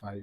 5।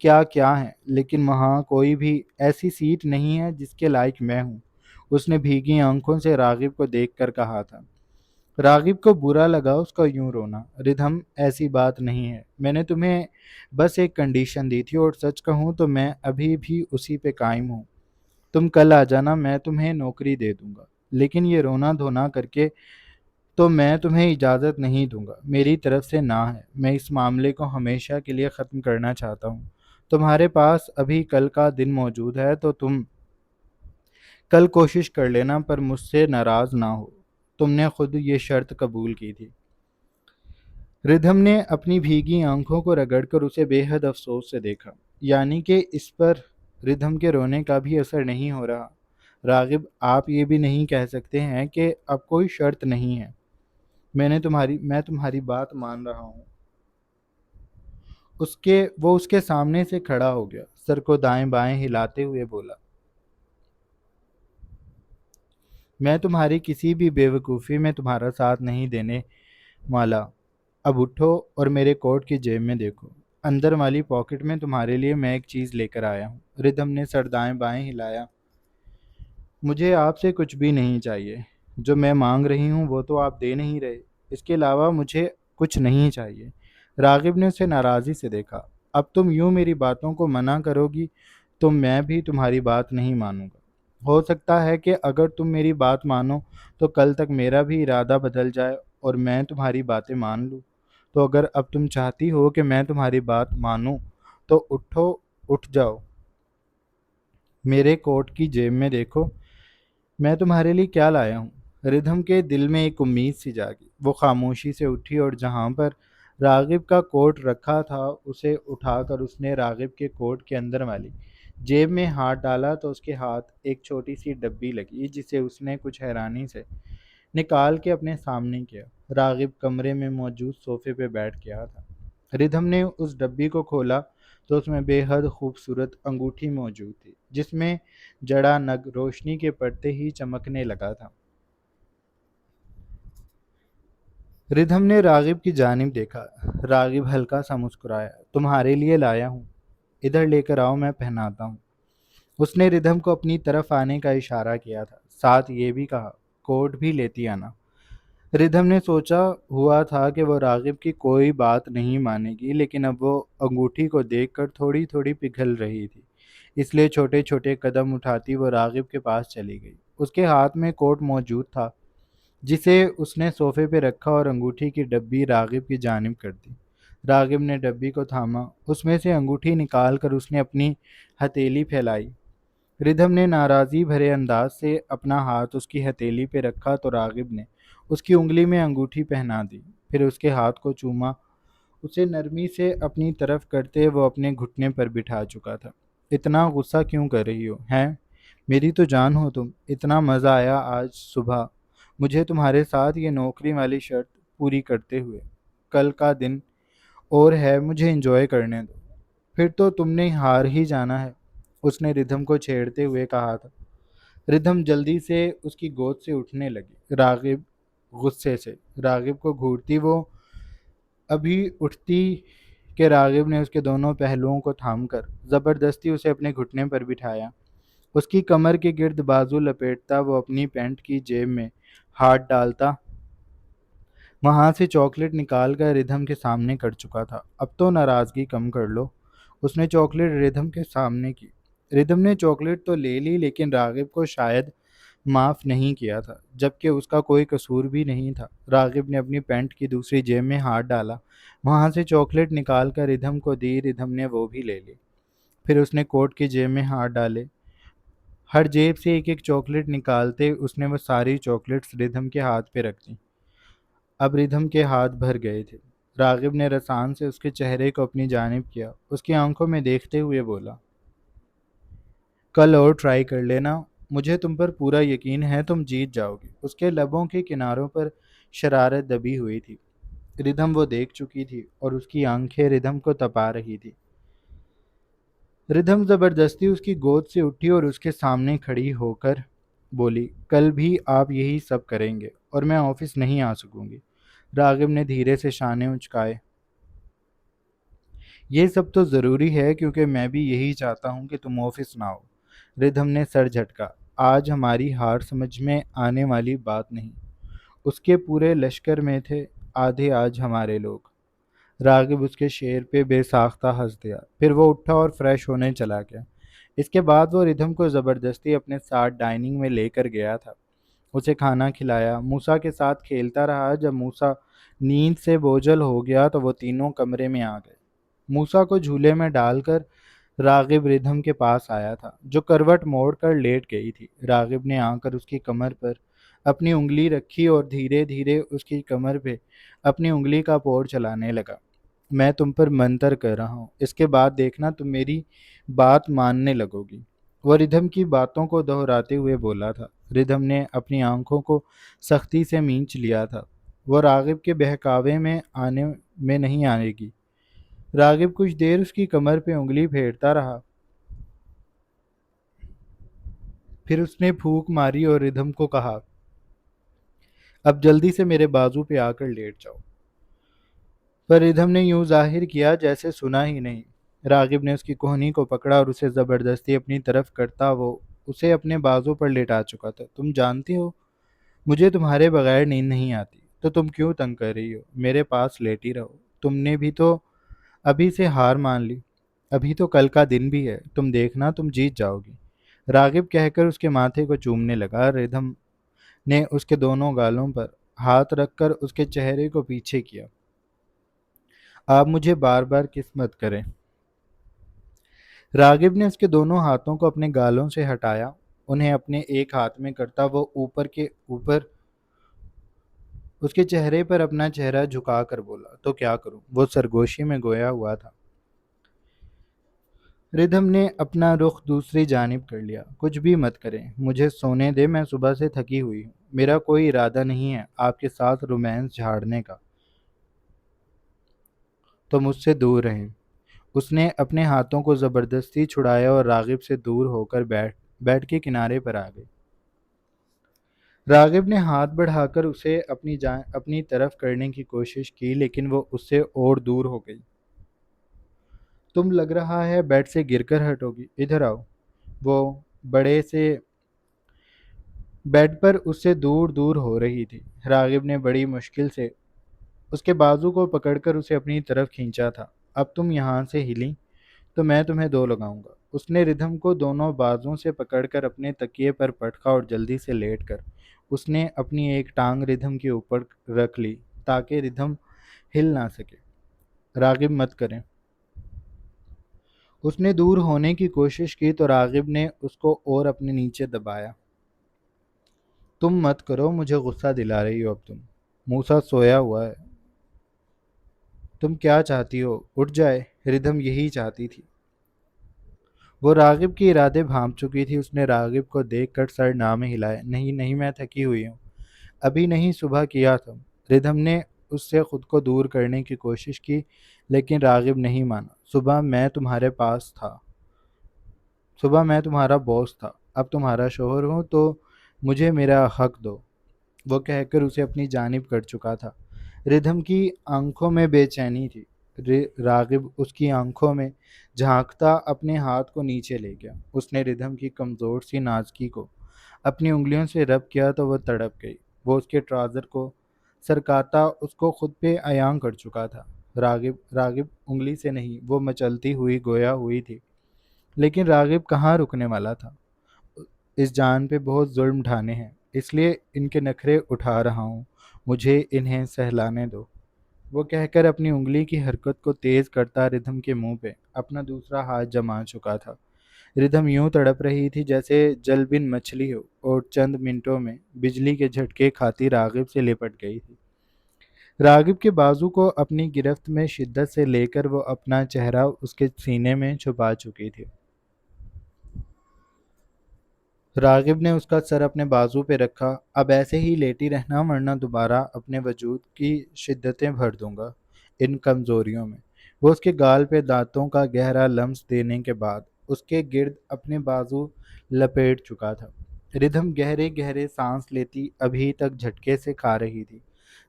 کیا کیا ہیں، لیکن وہاں کوئی بھی ایسی سیٹ نہیں ہے جس کے لائق میں ہوں۔ اس نے بھیگی آنکھوں سے راغب کو دیکھ کر کہا تھا۔ راغب کو برا لگا اس کا یوں رونا۔ ردھم، ایسی بات نہیں ہے، میں نے تمہیں بس ایک کنڈیشن دی تھی، اور سچ کہوں تو میں ابھی بھی اسی پہ قائم ہوں۔ تم کل آ جانا، میں تمہیں نوکری دے دوں گا، لیکن یہ رونا دھونا کر کے تو میں تمہیں اجازت نہیں دوں گا۔ میری طرف سے نہ ہے، میں اس معاملے کو ہمیشہ کے لیے ختم کرنا چاہتا ہوں۔ تمہارے پاس ابھی کل کا دن موجود ہے تو تم کل کوشش کر لینا، پر مجھ سے ناراض نہ ہو۔ تم نے خود یہ شرط قبول کی تھی۔ ردھم نے اپنی بھیگی آنکھوں کو رگڑ کر اسے بے حد افسوس سے دیکھا، یعنی کہ اس پر ردھم کے رونے کا بھی اثر نہیں ہو رہا۔ راغب، آپ یہ بھی نہیں کہہ سکتے ہیں کہ اب کوئی شرط نہیں ہے؟ میں تمہاری بات مان رہا ہوں۔ وہ اس کے سامنے سے کھڑا ہو گیا، سر کو دائیں بائیں ہلاتے ہوئے بولا، میں تمہاری کسی بھی بے وقوفی میں تمہارا ساتھ نہیں دینے والا۔ اب اٹھو اور میرے کوٹ کی جیب میں دیکھو، اندر والی پاکٹ میں تمہارے لیے میں ایک چیز لے کر آیا ہوں۔ ردھم نے سر دائیں بائیں ہلایا۔ مجھے آپ سے کچھ بھی نہیں چاہیے، جو میں مانگ رہی ہوں وہ تو آپ دے نہیں رہے، اس کے علاوہ مجھے کچھ نہیں چاہیے۔ راغب نے اسے ناراضی سے دیکھا۔ اب تم یوں میری باتوں کو منع کرو گی تو میں بھی تمہاری بات نہیں مانوں گا۔ ہو سکتا ہے کہ اگر تم میری بات مانو تو کل تک میرا بھی ارادہ بدل جائے اور میں تمہاری باتیں مان لوں۔ تو اگر اب تم چاہتی ہو کہ میں تمہاری بات مانوں تو اٹھ جاؤ، میرے کوٹ کی جیب میں دیکھو، میں تمہارے لیے کیا لایا ہوں۔ ردھم کے دل میں ایک امید سی جاگی۔ وہ خاموشی سے اٹھی اور جہاں پر راغب کا کوٹ رکھا تھا اسے اٹھا کر اس نے راغب کے کوٹ کے اندر والی جیب میں ہاتھ ڈالا تو اس کے ہاتھ ایک چھوٹی سی ڈبی لگی، جسے اس نے کچھ حیرانی سے نکال کے اپنے سامنے کیا۔ راغب کمرے میں موجود صوفے پہ بیٹھ گیا تھا۔ ردھم نے اس ڈبی کو کھولا تو اس میں بے حد خوبصورت انگوٹھی موجود تھی، جس میں جڑا نگ روشنی کے پڑتے ہی چمکنے لگا تھا۔ ردھم نے راغب کی جانب دیکھا۔ راغب ہلکا سا مسکرایا۔ تمہارے لیے لایا ہوں، ادھر لے کر آؤ، میں پہناتا ہوں۔ اس نے ردھم کو اپنی طرف آنے کا اشارہ کیا تھا، ساتھ یہ بھی کہا، کوٹ بھی لیتی آنا۔ ردھم نے سوچا ہوا تھا کہ وہ راغب کی کوئی بات نہیں مانے گی، لیکن اب وہ انگوٹھی کو دیکھ کر تھوڑی تھوڑی پگھل رہی تھی، اس لیے چھوٹے چھوٹے قدم اٹھاتی وہ راغب کے پاس چلی گئی۔ اس کے ہاتھ میں کوٹ موجود تھا، جسے اس نے صوفے پہ رکھا اور انگوٹھی کی ڈبی راغب کی جانب کر دی۔ راغب نے ڈبی کو تھاما، اس میں سے انگوٹھی نکال کر اس نے اپنی ہتھیلی پھیلائی۔ ردھم نے ناراضی بھرے انداز سے اپنا ہاتھ اس کی ہتھیلی پہ رکھا تو راغب نے اس کی انگلی میں انگوٹھی پہنا دی، پھر اس کے ہاتھ کو چوما، اسے نرمی سے اپنی طرف کرتے وہ اپنے گھٹنے پر بٹھا چکا تھا۔ اتنا غصہ کیوں کر رہی ہو ہیں؟ میری تو جان ہو تم۔ اتنا مزہ آیا آج صبح مجھے تمہارے ساتھ یہ نوکری والی شرط پوری کرتے ہوئے۔ کل کا دن اور ہے، مجھے انجوائے کرنے دو۔ پھر تو تم نے ہار ہی جانا ہے، اس نے ردھم کو چھیڑتے ہوئے کہا تھا۔ ردھم جلدی سے اس کی گود سے اٹھنے لگی، راغب غصے سے راغب کو گھورتی وہ ابھی اٹھتی کہ راغب نے اس کے دونوں پہلوؤں کو تھام کر زبردستی اسے اپنے گھٹنے پر بٹھایا۔ اس کی کمر کے گرد بازو لپیٹتا وہ اپنی پینٹ کی جیب میں ہاتھ ڈالتا، وہاں سے چاکلیٹ نکال کر ردھم کے سامنے کر چکا تھا۔ اب تو ناراضگی کم کر لو، اس نے چاکلیٹ ردھم کے سامنے کی۔ ردھم نے چاکلیٹ تو لے لی، لیکن راغب کو شاید معاف نہیں کیا تھا، جبکہ اس کا کوئی قصور بھی نہیں تھا۔ راغب نے اپنی پینٹ کی دوسری جیب میں ہاتھ ڈالا، وہاں سے چاکلیٹ نکال کر ردھم کو دی، ردھم نے وہ بھی لے لی۔ پھر اس نے کوٹ کی جیب میں ہاتھ ڈالے، ہر جیب سے ایک ایک چاکلیٹ نکالتے اس نے وہ ساری چاکلیٹس ردھم کے ہاتھ پہ رکھ دیں۔ اب ردھم کے ہاتھ بھر گئے تھے۔ راغب نے رسان سے اس کے چہرے کو اپنی جانب کیا، اس کی آنکھوں میں دیکھتے ہوئے بولا، کل اور ٹرائی کر لینا، مجھے تم پر پورا یقین ہے تم جیت جاؤ گی۔ اس کے لبوں کے کناروں پر شرارت دبی ہوئی تھی۔ ردھم وہ دیکھ چکی تھی اور اس کی آنکھیں ردھم کو تپا رہی تھی۔ ردھم زبردستی اس کی گود سے اٹھی اور اس کے سامنے کھڑی ہو کر بولی، کل بھی آپ یہی سب کریں گے اور میں آفس نہیں آ سکوں گی۔ راغب نے دھیرے سے شانے اچکائے۔ یہ سب تو ضروری ہے کیونکہ میں بھی یہی چاہتا ہوں کہ تم آفس نہ ہو۔ ردھم نے سر جھٹکا۔ آج ہماری ہار سمجھ میں آنے والی بات نہیں۔ اس کے پورے لشکر میں تھے آدھے آج ہمارے لوگ۔ راغب اس کے شعر پہ بے ساختہ ہنس دیا، پھر وہ اٹھا اور فریش ہونے چلا گیا۔ اس کے بعد وہ ردھم کو زبردستی اپنے ساتھ ڈائننگ میں لے کر گیا تھا، اسے کھانا کھلایا، موسیٰ کے ساتھ کھیلتا رہا۔ جب موسیٰ نیند سے بوجھل ہو گیا تو وہ تینوں کمرے میں آ گئے۔ موسیٰ کو جھولے میں ڈال کر راغب ردھم کے پاس آیا تھا جو کروٹ موڑ کر لیٹ گئی تھی۔ راغب نے آ کر اس کی کمر پر اپنی انگلی رکھی اور دھیرے دھیرے اس کی کمر پہ اپنی انگلی کا پور چلانے لگا۔ میں تم پر منتر کر رہا ہوں، اس کے بعد دیکھنا تم میری بات ماننے لگو گی۔ وہ ردھم کی باتوں کو دہراتے ہوئے بولا تھا۔ ردھم نے اپنی آنکھوں کو سختی سے مینچ لیا تھا۔ وہ راغب کے بہکاوے میں نہیں آئے گی۔ راغب کچھ دیر اس کی کمر پہ انگلی پھیرتا رہا، پھر اس نے پھونک ماری اور ردھم کو کہا، اب جلدی سے میرے بازو پہ آ کر لیٹ جاؤ۔ پر ردھم نے یوں ظاہر کیا جیسے سنا ہی نہیں۔ راغب نے اس کی کوہنی کو پکڑا اور اسے زبردستی اپنی طرف کرتا وہ اسے اپنے بازو پر لٹا چکا تھا۔ تم جانتی ہو مجھے تمہارے بغیر نیند نہیں آتی، تو تم کیوں تنگ کر رہی ہو؟ میرے پاس لیٹی رہو۔ تم نے بھی تو ابھی سے ہار مان لی، ابھی تو کل کا دن بھی ہے، تم دیکھنا تم جیت جاؤ گی۔ راغب کہہ کر اس کے ماتھے کو چومنے لگا۔ ردھم نے اس کے دونوں گالوں پر ہاتھ رکھ کر اس کے چہرے کو پیچھے کیا۔ آپ مجھے بار بار کس مت کریں۔ راغب نے اس کے دونوں ہاتھوں کو اپنے گالوں سے ہٹایا، انہیں اپنے ایک ہاتھ میں کرتا وہ اوپر کے اوپر اس کے چہرے پر اپنا چہرہ جھکا کر بولا، تو کیا کروں؟ وہ سرگوشی میں گویا ہوا تھا۔ ردھم نے اپنا رخ دوسری جانب کر لیا۔ کچھ بھی مت کریں، مجھے سونے دے، میں صبح سے تھکی ہوئی ہوں۔ میرا کوئی ارادہ نہیں ہے آپ کے ساتھ رومانس جھاڑنے کا، تو مجھ سے دور رہیں۔ اس نے اپنے ہاتھوں کو زبردستی چھڑایا اور راغب سے دور ہو کر بیٹھ کے کنارے پر آ گئی۔ راغب نے ہاتھ بڑھا کر اسے اپنی طرف کرنے کی کوشش کی، لیکن وہ اس سے اور دور ہو گئی۔ تم لگ رہا ہے بیڈ سے گر کر ہٹو گی، ادھر آؤ۔ وہ بڑے سے بیڈ پر اس سے دور دور ہو رہی تھی۔ راغب نے بڑی مشکل سے اس کے بازو کو پکڑ کر اسے اپنی طرف کھینچا تھا۔ اب تم یہاں سے ہلیں تو میں تمہیں دو لگاؤں گا۔ اس نے ردھم کو دونوں بازوں سے پکڑ کر اپنے تکیے پر پٹکا اور جلدی سے لیٹ کر اس نے اپنی ایک ٹانگ ردھم کے اوپر رکھ لی تاکہ ردھم ہل نہ سکے۔ راغب مت کریں۔ اس نے دور ہونے کی کوشش کی تو راغب نے اس کو اور اپنے نیچے دبایا۔ تم مت کرو، مجھے غصہ دلا رہی ہو۔ اب تم موسیٰ سویا ہوا ہے، تم کیا چاہتی ہو اٹھ جائے؟ ردھم یہی چاہتی تھی۔ وہ راغب کے ارادے بھانپ چکی تھی۔ اس نے راغب کو دیکھ کر سر نہ ہلایا۔ نہیں نہیں، میں تھکی ہوئی ہوں، ابھی نہیں، صبح کیا تھا۔ ردھم نے اس سے خود کو دور کرنے کی کوشش کی لیکن راغب نہیں مانا۔ صبح میں تمہارے پاس تھا، صبح میں تمہارا باس تھا، اب تمہارا شوہر ہوں، تو مجھے میرا حق دو، وہ کہہ کر اسے اپنی جانب کر چکا تھا۔ ردھم کی آنکھوں میں بے چینی تھی۔ راغب اس کی آنکھوں میں جھانکتا اپنے ہاتھ کو نیچے لے گیا۔ اس نے ردھم کی کمزور سی نازکی کو اپنی انگلیوں سے رب کیا تو وہ تڑپ گئی۔ وہ اس کے ٹراؤزر کو سرکاتا اس کو خود پہ عیاں کر چکا تھا۔ راغب انگلی سے نہیں، وہ مچلتی ہوئی گویا ہوئی تھی، لیکن راغب کہاں رکنے والا تھا۔ اس جان پہ بہت ظلم ڈھانے ہیں، اس لیے ان کے نخرے اٹھا رہا ہوں، مجھے انہیں سہلانے دو۔ وہ کہہ کر اپنی انگلی کی حرکت کو تیز کرتا ردھم کے منہ پہ اپنا دوسرا ہاتھ جما چکا تھا۔ ردھم یوں تڑپ رہی تھی جیسے جل بن مچھلی ہو، اور چند منٹوں میں بجلی کے جھٹکے کھاتی راغب سے لپٹ گئی تھی۔ راغب کے بازو کو اپنی گرفت میں شدت سے لے کر وہ اپنا چہرہ اس کے سینے میں چھپا چکی تھی۔ راغب نے اس کا سر اپنے بازو پہ رکھا۔ اب ایسے ہی لیٹی رہنا ورنہ دوبارہ اپنے وجود کی شدتیں بھر دوں گا ان کمزوریوں میں۔ وہ اس کے گال پہ دانتوں کا گہرا لمس دینے کے بعد اس کے گرد اپنے بازو لپیٹ چکا تھا۔ ردھم گہرے گہرے سانس لیتی ابھی تک جھٹکے سے کھا رہی تھی،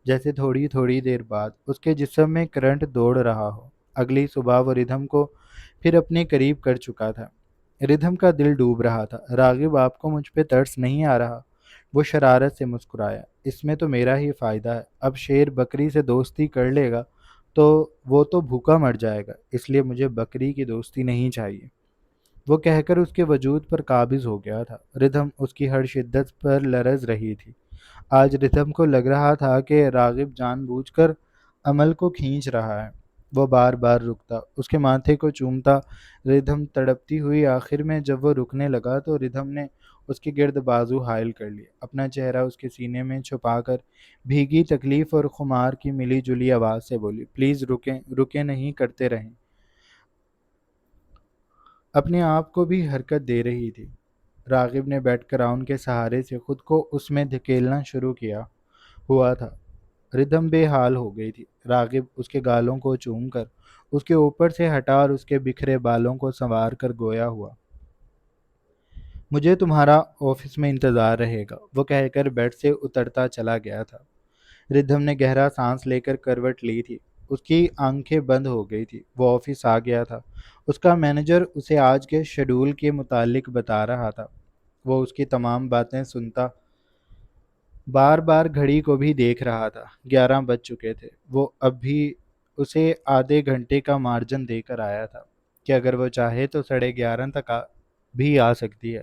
جیسے تھوڑی تھوڑی دیر بعد اس کے جسم میں کرنٹ دوڑ رہا ہو۔ اگلی صبح وہ ردھم کو پھر اپنے قریب کر چکا تھا۔ ردھم کا دل ڈوب رہا تھا۔ راغب، آپ کو مجھ پہ ترس نہیں آ رہا؟ وہ شرارت سے مسکرایا۔ اس میں تو میرا ہی فائدہ ہے۔ اب شیر بکری سے دوستی کر لے گا تو وہ تو بھوکا مر جائے گا، اس لیے مجھے بکری کی دوستی نہیں چاہیے۔ وہ کہہ کر اس کے وجود پر قابض ہو گیا تھا۔ ردھم اس کی ہر شدت پر لرز رہی تھی۔ آج ردھم کو لگ رہا تھا کہ راغب جان بوجھ کر عمل کو کھینچ رہا ہے۔ وہ بار بار رکتا، اس کے ماتھے کو چومتا۔ ردھم تڑپتی ہوئی آخر میں جب وہ رکنے لگا تو ردھم نے اس کے گرد بازو حائل کر لیے، اپنا چہرہ اس کے سینے میں چھپا کر بھیگی تکلیف اور خمار کی ملی جلی آواز سے بولی، پلیز رکیں، رکیں نہیں، کرتے رہیں۔ اپنے آپ کو بھی حرکت دے رہی تھی۔ راغب نے بیٹھ کراؤن کے سہارے سے خود کو اس میں دھکیلنا شروع کیا ہوا تھا۔ ردھم بے حال ہو گئی تھی۔ راغب اس کے گالوں کو چوم کر اس کے اوپر سے ہٹا اور اس کے بکھرے بالوں کو سنوار کر گویا ہوا، مجھے تمہارا آفس میں انتظار رہے گا، وہ کہہ کر بیڈ سے اترتا چلا گیا تھا۔ ردھم نے گہرا سانس لے کر کروٹ لی تھی۔ اس کی آنکھیں بند ہو گئی تھی۔ وہ آفس آ گیا تھا۔ اس کا مینیجر اسے آج کے شیڈول کے متعلق بتا رہا تھا۔ وہ اس کی تمام باتیں سنتا، بار بار گھڑی کو بھی دیکھ رہا تھا۔ 11 بج چکے تھے۔ وہ اب بھی اسے آدھے گھنٹے کا مارجن دے کر آیا تھا کہ اگر وہ چاہے تو 11:30 تک بھی آ سکتی ہے۔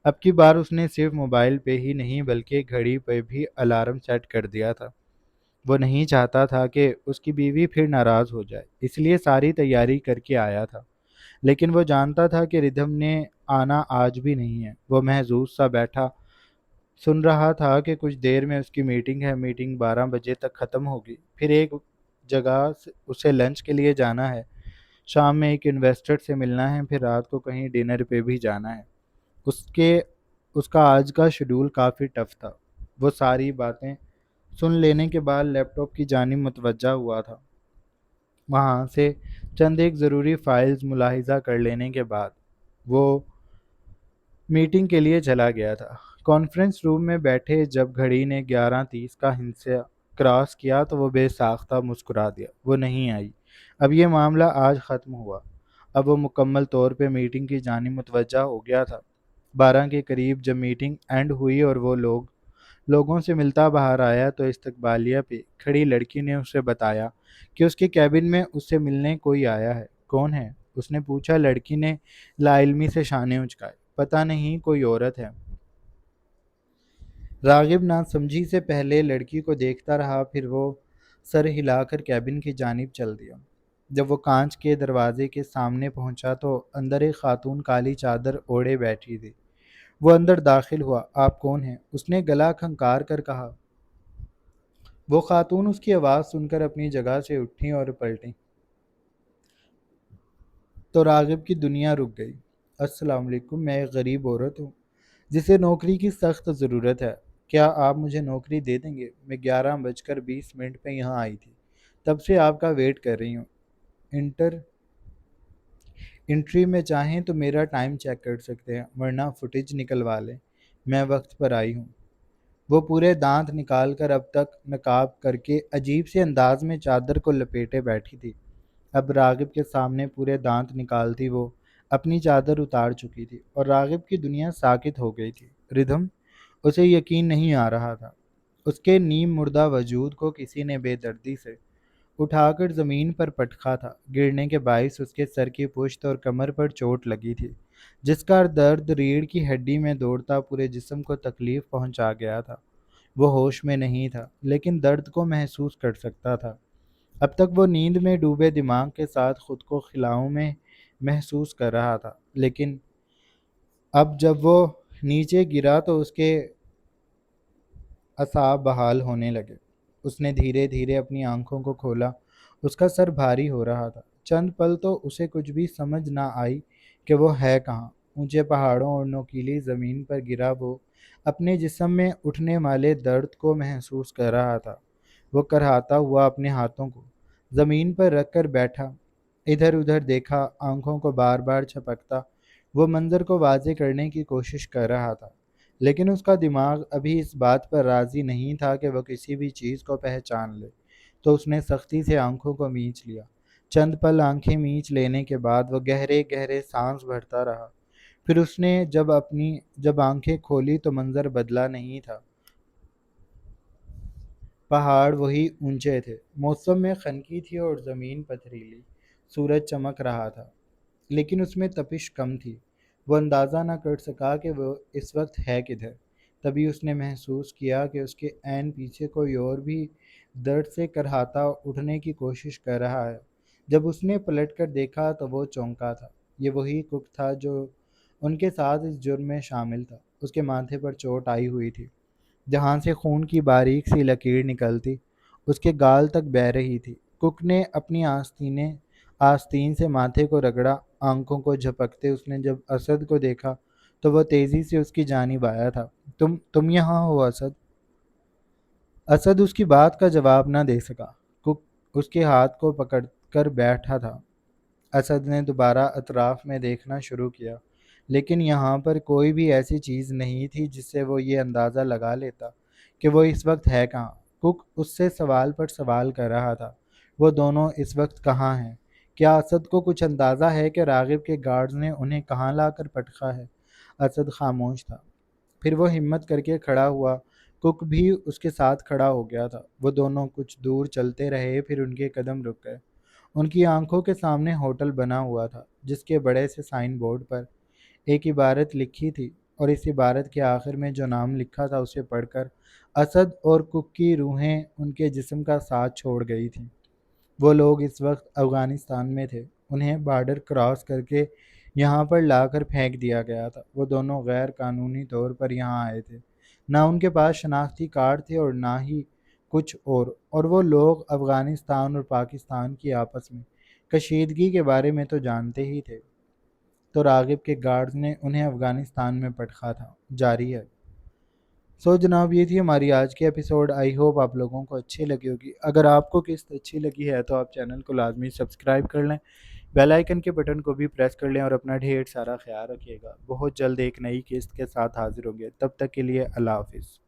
اب کی بار اس نے صرف موبائل پہ ہی نہیں بلکہ گھڑی پہ بھی الارم سیٹ کر دیا تھا۔ وہ نہیں چاہتا تھا کہ اس کی بیوی پھر ناراض ہو جائے، اس لیے ساری تیاری کر کے آیا تھا۔ لیکن وہ جانتا تھا کہ ردھم نے آنا آج بھی نہیں ہے۔ وہ محظوظ سا بیٹھا سن رہا تھا کہ کچھ دیر میں اس کی میٹنگ ہے، میٹنگ 12 بجے تک ختم ہوگی، پھر ایک جگہ اسے لنچ کے لیے جانا ہے، شام میں ایک انویسٹر سے ملنا ہے، پھر رات کو کہیں ڈنر پہ بھی جانا ہے۔ اس کا آج کا شیڈول کافی ٹف تھا۔ وہ ساری باتیں سن لینے کے بعد لیپ ٹاپ کی جانب متوجہ ہوا تھا۔ وہاں سے چند ایک ضروری فائلز ملاحظہ کر لینے کے بعد وہ میٹنگ کے لیے چلا گیا تھا۔ کانفرنس روم میں بیٹھے جب گھڑی نے 11:30 کا ہندسہ کراس کیا تو وہ بے ساختہ مسکرا دیا۔ وہ نہیں آئی۔ اب یہ معاملہ آج ختم ہوا۔ اب وہ مکمل طور پہ میٹنگ کی جانب متوجہ ہو گیا تھا۔ 12 کے قریب جب میٹنگ اینڈ ہوئی اور وہ لوگوں سے ملتا باہر آیا تو استقبالیہ پہ کھڑی لڑکی نے اسے بتایا کہ اس کے کیبن میں اس سے ملنے کوئی آیا ہے۔ کون ہے؟ اس نے پوچھا۔ لڑکی نے لا علمی سے شانے اچکائے۔ پتہ نہیں، کوئی عورت ہے۔ راغب ناسمجھی سے پہلے لڑکی کو دیکھتا رہا، پھر وہ سر ہلا کر کیبن کی جانب چل دیا۔ جب وہ کانچ کے دروازے کے سامنے پہنچا تو اندر ایک خاتون کالی چادر اوڑھے بیٹھی تھی۔ وہ اندر داخل ہوا۔ آپ کون ہیں؟ اس نے گلا کھنکار کر کہا۔ وہ خاتون اس کی آواز سن کر اپنی جگہ سے اٹھیں اور پلٹیں تو راغب کی دنیا رک گئی۔ السلام علیکم، میں ایک غریب عورت ہوں جسے نوکری کی سخت ضرورت ہے۔ کیا آپ مجھے نوکری دے دیں گے؟ میں 11:20 پہ یہاں آئی تھی، تب سے آپ کا ویٹ کر رہی ہوں۔ انٹری میں چاہیں تو میرا ٹائم چیک کر سکتے ہیں، ورنہ فوٹیج نکلوا لیں، میں وقت پر آئی ہوں۔ وہ پورے دانت نکال کر اب تک نقاب کر کے عجیب سے انداز میں چادر کو لپیٹے بیٹھی تھی۔ اب راغب کے سامنے پورے دانت نکالتی وہ اپنی چادر اتار چکی تھی اور راغب کی دنیا ساکت ہو گئی تھی۔ ردھم، اسے یقین نہیں آ رہا تھا۔ اس کے نیم مردہ وجود کو کسی نے بے دردی سے اٹھا کر زمین پر پٹکا تھا۔ گرنے کے باعث اس کے سر کی پشت اور کمر پر چوٹ لگی تھی، جس کا درد ریڑھ کی ہڈی میں دوڑتا پورے جسم کو تکلیف پہنچا گیا تھا۔ وہ ہوش میں نہیں تھا لیکن درد کو محسوس کر سکتا تھا۔ اب تک وہ نیند میں ڈوبے دماغ کے ساتھ خود کو خلاؤں میں محسوس کر رہا تھا، لیکن اب جب وہ نیچے گرا تو اس کے اعصاب بحال ہونے لگے۔ اس نے دھیرے دھیرے اپنی آنکھوں کو کھولا۔ اس کا سر بھاری ہو رہا تھا۔ چند پل تو اسے کچھ بھی سمجھ نہ آئی کہ وہ ہے کہاں۔ اونچے پہاڑوں اور نوکیلی زمین پر گرا وہ اپنے جسم میں اٹھنے والے درد کو محسوس کر رہا تھا۔ وہ کرہاتا ہوا اپنے ہاتھوں کو زمین پر رکھ کر بیٹھا، ادھر ادھر دیکھا، آنکھوں کو بار بار جھپکتا۔ وہ منظر کو واضح کرنے کی کوشش کر رہا تھا، لیکن اس کا دماغ ابھی اس بات پر راضی نہیں تھا کہ وہ کسی بھی چیز کو پہچان لے۔ تو اس نے سختی سے آنکھوں کو مینچ لیا۔ چند پل آنکھیں میچ لینے کے بعد وہ گہرے گہرے سانس بھرتا رہا۔ پھر اس نے جب آنکھیں کھولی تو منظر بدلا نہیں تھا۔ پہاڑ وہی اونچے تھے، موسم میں خنکی تھی اور زمین پتھریلی۔ سورج چمک رہا تھا لیکن اس میں تپش کم تھی۔ وہ اندازہ نہ کر سکا کہ وہ اس وقت ہے کدھر۔ تبھی اس نے محسوس کیا کہ اس کے عین پیچھے کوئی اور بھی درد سے کرہاتا اٹھنے کی کوشش کر رہا ہے۔ جب اس نے پلٹ کر دیکھا تو وہ چونکا تھا۔ یہ وہی کک تھا جو ان کے ساتھ اس جرم میں شامل تھا۔ اس کے ماتھے پر چوٹ آئی ہوئی تھی جہاں سے خون کی باریک سی لکیر نکلتی اس کے گال تک بہہ رہی تھی۔ کک نے اپنی آستین سے ماتھے کو رگڑا، آنکھوں کو جھپکتے اس نے جب اسد کو دیکھا تو وہ تیزی سے اس کی جانب آیا تھا۔ تم یہاں ہو اسد؟ اسد اس کی بات کا جواب نہ دے سکا۔ کک اس کے ہاتھ کو پکڑ کر بیٹھا تھا۔ اسد نے دوبارہ اطراف میں دیکھنا شروع کیا لیکن یہاں پر کوئی بھی ایسی چیز نہیں تھی جس سے وہ یہ اندازہ لگا لیتا کہ وہ اس وقت ہے کہاں۔ کک اس سے سوال پر سوال کر رہا تھا، وہ دونوں اس وقت کہاں ہیں؟ کیا اسد کو کچھ اندازہ ہے کہ راغب کے گارڈز نے انہیں کہاں لا کر پٹکا ہے؟ اسد خاموش تھا۔ پھر وہ ہمت کر کے کھڑا ہوا۔ کک بھی اس کے ساتھ کھڑا ہو گیا تھا۔ وہ دونوں کچھ دور چلتے رہے، پھر ان کے قدم رک گئے۔ ان کی آنکھوں کے سامنے ہوٹل بنا ہوا تھا جس کے بڑے سے سائن بورڈ پر ایک عبارت لکھی تھی، اور اس عبارت کے آخر میں جو نام لکھا تھا اسے پڑھ کر اسد اور کک کی روحیں ان کے جسم کا ساتھ چھوڑ گئی تھیں۔ وہ لوگ اس وقت افغانستان میں تھے، انہیں بارڈر کراس کر کے یہاں پر لا کر پھینک دیا گیا تھا۔ وہ دونوں غیر قانونی طور پر یہاں آئے تھے، نہ ان کے پاس شناختی کارڈ تھے اور نہ ہی کچھ اور وہ لوگ افغانستان اور پاکستان کی آپس میں کشیدگی کے بارے میں تو جانتے ہی تھے، تو راغب کے گارڈز نے انہیں افغانستان میں پٹکا تھا۔ جاری ہے۔ جناب یہ تھی ہماری آج کی ایپیسوڈ۔ آئی ہوپ آپ لوگوں کو اچھی لگی ہوگی۔ اگر آپ کو قسط اچھی لگی ہے تو آپ چینل کو لازمی سبسکرائب کر لیں، بیل آئیکن کے بٹن کو بھی پریس کر لیں اور اپنا ڈھیر سارا خیال رکھیے گا۔ بہت جلد ایک نئی قسط کے ساتھ حاضر ہوں گے، تب تک کے لیے اللہ حافظ۔